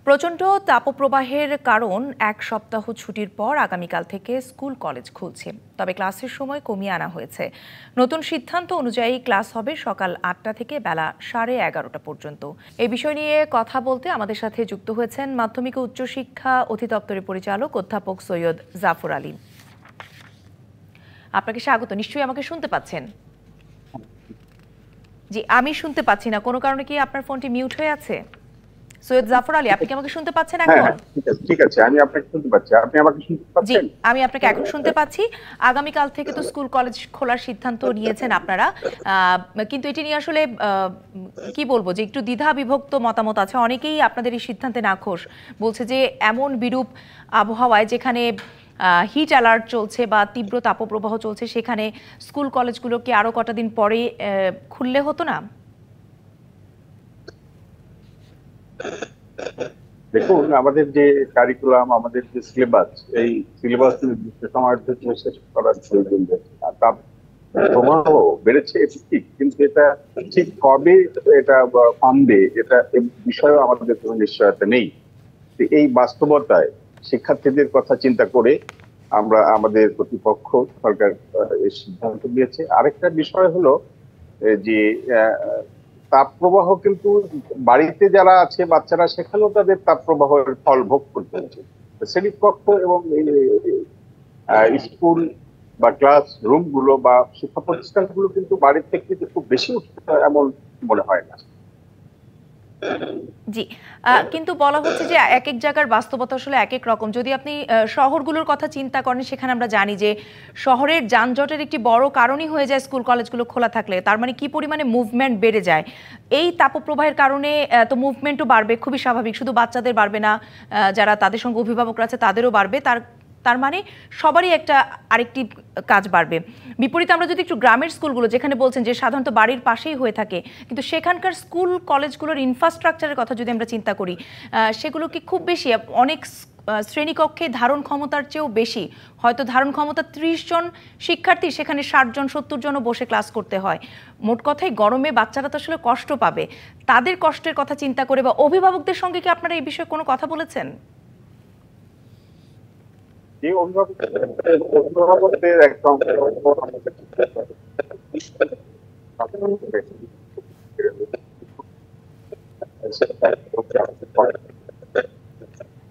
প্রচণ্ড তাপপ্রবাহের কারণ এক সপ্তাহ ছুটির পর আগামীকাল থেকে স্কুল কলেজ খুলছে, তবে ক্লাসের সময় কমিয়ে আনা হয়েছে। নতুন সিদ্ধান্ত অনুযায়ী ক্লাস হবে সকাল ৮টা থেকে বেলা 11:30 পর্যন্ত। এই বিষয় নিয়ে কথা বলতে আমাদের সাথে যুক্ত হয়েছেন মাধ্যমিক ও উচ্চশিক্ষা অধিদপ্তরের পরিচালক অধ্যাপক সৈয়দ জাফর আলী। আপনাকে স্বাগত। নিশ্চয়ই আমাকে শুনতে পাচ্ছেন? জি, আমি শুনতে পাচ্ছি না। কোনো কারণে কি আপনার ফোনটি মিউট হয়ে আছে? সৈয়দ জাফর আলী, আপনি কি আমাকে শুনতে পাচ্ছেন এখন? ঠিক আছে, আমি আপনাকে শুনতে পাচ্ছি। আপনি আমাকে শুনতে জি, পাচ্ছেন? আমি আপনাকে এখন শুনতে পাচ্ছি। আগামীকাল থেকে তো স্কুল কলেজ খোলার সিদ্ধান্ত নিয়েছেন আপনারা, কিন্তু এটি নিয়ে আসলে কি বলবো যে একটু দ্বিধা বিভক্ত মতামত আছে। অনেকেই আপনাদের এই সিদ্ধান্তে নাখোশ, বলছে যে এমন বিরূপ আবহাওয়ায় যেখানে হিট অ্যালার্ট চলছে বা তীব্র তাপপ্রবাহ চলছে, সেখানে স্কুল কলেজগুলোকে আরো কটা দিন পরে খুললে হতো না? দেখুন, আমাদের যে কারিকুলাম, আমাদের যে সিলেবাস, এই সিলেবাস নির্দিষ্ট সময়ের ভিতরে শেষ করার প্রয়োজন রয়েছে। আর তার প্রবাহ বেড়েছে, এটি ঠিক, কিন্তু এটা ঠিক কবে এটা কমবে, এটা বিষয়ে আমাদের কোনো নিশ্চয়তা নেই। এই বাস্তবতায় শিক্ষার্থীদের কথা চিন্তা করে আমরা আমাদের কর্তৃপক্ষ সরকার এই সিদ্ধান্ত নিয়েছে। আরেকটা বিষয় হলো যে তাপপ্রবাহ কিন্তু বাড়িতে যারা আছে বাচ্চারা, সেখানেও তাদের তাপপ্রবাহের ফল ভোগ করতে হচ্ছে। শ্রেণীকক্ষ এবং স্কুল বা ক্লাস রুম গুলো বা শিক্ষা প্রতিষ্ঠানগুলো কিন্তু বাড়ির থেকে খুব বেশি উঠছে এমন মনে হয় না। জি, কিন্তু বলা হচ্ছে যে এক এক জায়গার বাস্তবতা আসলে এক এক রকম। যদি আপনি শহরগুলোর কথা চিন্তা করেন, সেখানে আমরা জানি যে শহরের যানজটের একটি বড় কারণই হয়ে যায় স্কুল কলেজগুলো খোলা থাকলে। তার মানে কি পরিমাণে মুভমেন্ট বেড়ে যায়। এই তাপপ্রবাহের কারণে তো মুভমেন্টও বাড়বে, খুবই স্বাভাবিক। শুধু বাচ্চাদের বাড়বে না, যারা তাদের সঙ্গে অভিভাবকরা আছে তাদেরও বাড়বে। তার মানে সবারই একটা আরেকটি কাজ বাড়বে। বিপরীতে আমরা যদি একটু গ্রামের স্কুলগুলো, যেখানে বলছেন যে সাধারণত বাড়ির পাশেই হয়ে থাকে, কিন্তু সেখানকার স্কুল কলেজগুলোর ইনফ্রাস্ট্রাকচারের কথা যদি আমরা চিন্তা করি, সেগুলো কি খুব বেশি? অনেক শ্রেণীকক্ষে ধারণ ক্ষমতার চেয়েও বেশি, হয়তো ধারণ ক্ষমতা 30 জন শিক্ষার্থী, সেখানে 60 জন 70 জনও বসে ক্লাস করতে হয়। মোট কথায় গরমে বাচ্চারা তো আসলে কষ্ট পাবে। তাদের কষ্টের কথা চিন্তা করে বা অভিভাবকদের সঙ্গে কি আপনারা এই বিষয়ে কোনো কথা বলেছেন? যে অভিভাবকদের একদম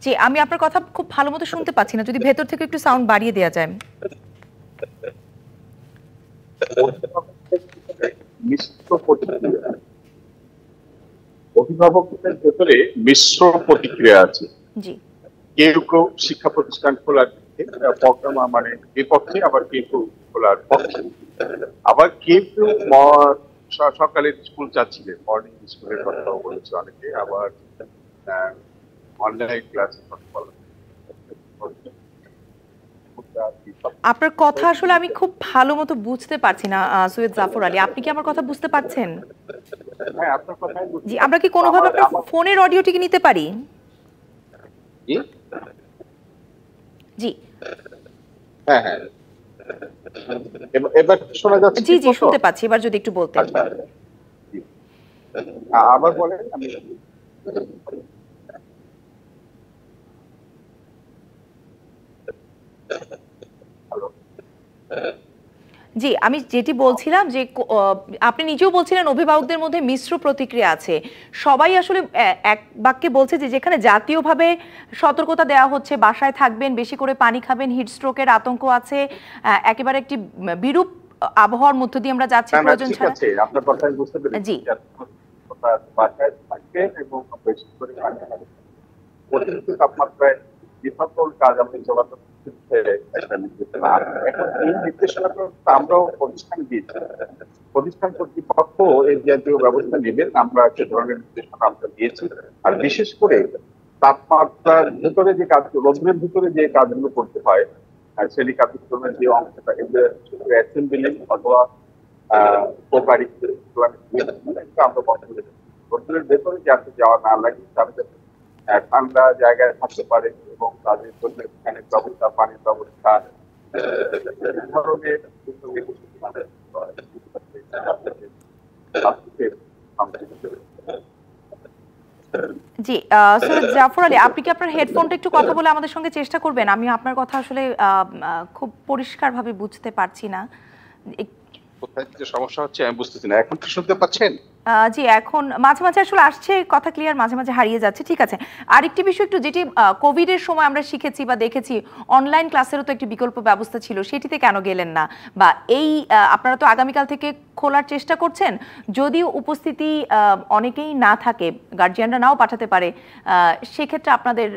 জি, আমি আপনার কথা খুব ভালো মতো শুনতে পাচ্ছি না, যদি ভেতর থেকে একটু সাউন্ড বাড়িয়ে দেওয়া যায়। অভিভাবকদের ভেতরে মিশ্র প্রতিক্রিয়া আছে। জি, কেউ কেউ শিক্ষা প্রতিষ্ঠান খোলার মানে বিপক্ষে, আবার কেউ কেউ খোলার পক্ষে, আবার কেউ কেউ সকালের স্কুল চাচ্ছিলেন, মর্নিং স্কুলের কথাও বলেছে অনেকে, আবার অনলাইন ক্লাসের কথা বলা। আপনার কথা আসলে আমি খুব ভালো মতো বুঝতে পারছি না সৈয়দ জাফর আলী, আপনি কি আমার কথা বুঝতে পারছেন? হ্যাঁ, আপনার কথাই জি, আমরা কি কোনোভাবে আপনার ফোনের অডিওটিকে নিতে পারি? জি, হ্যাঁ হ্যাঁ, এবার শোনা যাচ্ছে? জি জি, শুনতে পাচ্ছি। এবার যদি একটু বলতেন। আবার বলেন। আমি জি, আমি যেটি বলছিলাম যে আপনি নিজেও বলছিলেন অভিভাবকদের মধ্যে মিশ্র প্রতিক্রিয়া আছে। সবাই আসলে এক বাক্যে বলছে যে যেখানে জাতীয়ভাবে সতর্কতা দেওয়া হচ্ছে, বাসায় থাকবেন, বেশি করে পানি খাবেন, হিট স্ট্রোকের আতঙ্ক আছে, একেবারে একটি বিরূপ আবহাওয়ার মধ্য দিয়ে আমরা যাচ্ছি প্রয়োজন ছাড়া। আপনার কথাই বুঝতে পেরেছি। জি, বাসায় থাকবেন এবং বেশি করে পানি খাবেন। অতিরিক্ত তাপমাত্রায় যে সকল কাজ আপনি যোগাযোগ এখন এই নির্দেশনাটা আমরাও প্রতিষ্ঠান দিয়েছি। প্রতিষ্ঠান কর্তৃপক্ষ এই জাতীয় ব্যবস্থা নেবেন, আমরা সে ধরনের নির্দেশনা আমরা দিয়েছি। আর বিশেষ করে তাপমাত্রার ভিতরে যে কাজ, রোদ্রের ভিতরে যে কাজগুলো করতে হয়, শ্রেণী কার্যক্রমের যে অংশটা, এগুলো অ্যাসেম্বলি অথবা আমরা বন্ধ করে দেবো। রোদ্রের ভেতরে যাতে যাওয়া না লাগে, তাদের ঠান্ডা জায়গায় থাকতে পারে এবং তাদের জন্য পানির ব্যবস্থা, পানির ব্যবস্থা ধরনের জি, সৈয়দ জাফর আলী, আপনি কি আপনার হেডফোনটা একটু কথা বলে আমাদের সঙ্গে চেষ্টা করবেন? আমি আপনার কথা আসলে খুব পরিষ্কারভাবে বুঝতে পারছি না। কোথায় যে সমস্যা হচ্ছে আমি বুঝতেছি না। এখন কি শুনতে পাচ্ছেন? জি, এখন মাঝে, মাঝে আসলে আসছে কথা ক্লিয়ার, মাঝে, মাঝে হারিয়ে যাচ্ছে। ঠিক আছে। আরেকটি বিষয় একটু, যেটি কোভিডের সময় আমরা শিখেছি বা দেখেছি, অনলাইন ক্লাসেরও তো একটি বিকল্প ব্যবস্থা ছিল। সেটিতে কেন গেলেন না? বা এই আপনারা তো আগামীকাল থেকে খোলার চেষ্টা করছেন। যদিও উপস্থিতি অনেকেই না থাকে, গার্জিয়ানরা নাও পাঠাতে পারে, সেক্ষেত্রে আপনাদের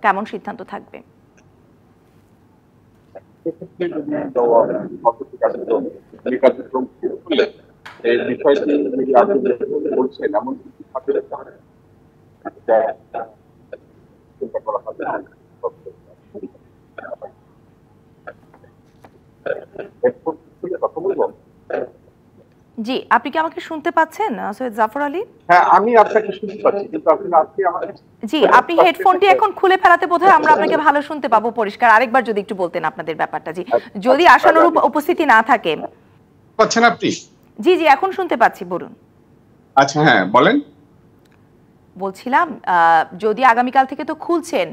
কেমন সিদ্ধান্ত থাকবে? সেক্ষেত্রে যদি কতটি কার্যক্রম এই কার্যক্রম শুরু করলে এই বিষয়টি যদি আপনি বলছেন এমন কিছু থাকে যা চিন্তা করা হবে হেডফোন খুলে কথা বলবো। জি, আপনি কি আমাকে শুনতে পাচ্ছেন সৈয়দ জাফর আলী? হ্যাঁ, আমি আপনাকে শুনতে পাচ্ছি, কিন্তু আপনি আমাকে জি, আপনি হেডফোনটি এখন খুলে ফেলাতে বোধহয় আমরা আপনাকে ভালো শুনতে পাবো পরিষ্কার। আরেকবার যদি একটু বলতেন আপনাদের ব্যাপারটা। জি, যদি আশানুরূপ উপস্থিতি না থাকে। পাচ্ছেন আপনি? জি, জি, এখন শুনতে পাচ্ছি, বলুন। আচ্ছা, হ্যাঁ বলেন। বলছিলাম যদি আগামীকাল থেকে তো খুলছেন,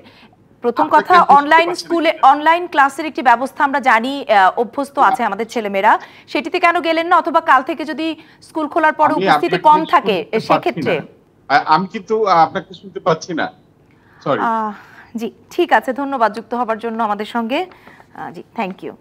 প্রথম আপনাকে কথা বুঝতে অনলাইন পারছি না। স্কুলে অনলাইন ক্লাসের একটি ব্যবস্থা আমরা জানি, অভ্যস্ত আছে আমাদের ছেলেমেয়েরা, সেটিতে কেন গেলেন না? অথবা কাল থেকে যদি স্কুল খোলার পরে আমি উপস্থিতি আপনাকে কম থাকে শুনতে পাচ্ছি সেক্ষেত্রে? না। আমি কিন্তু আপনাকে শুনতে পাচ্ছি না। সরি। জি, ঠিক আছে, ধন্যবাদ যুক্ত হবার জন্য আমাদের সঙ্গে। জি, থ্যাংক ইউ।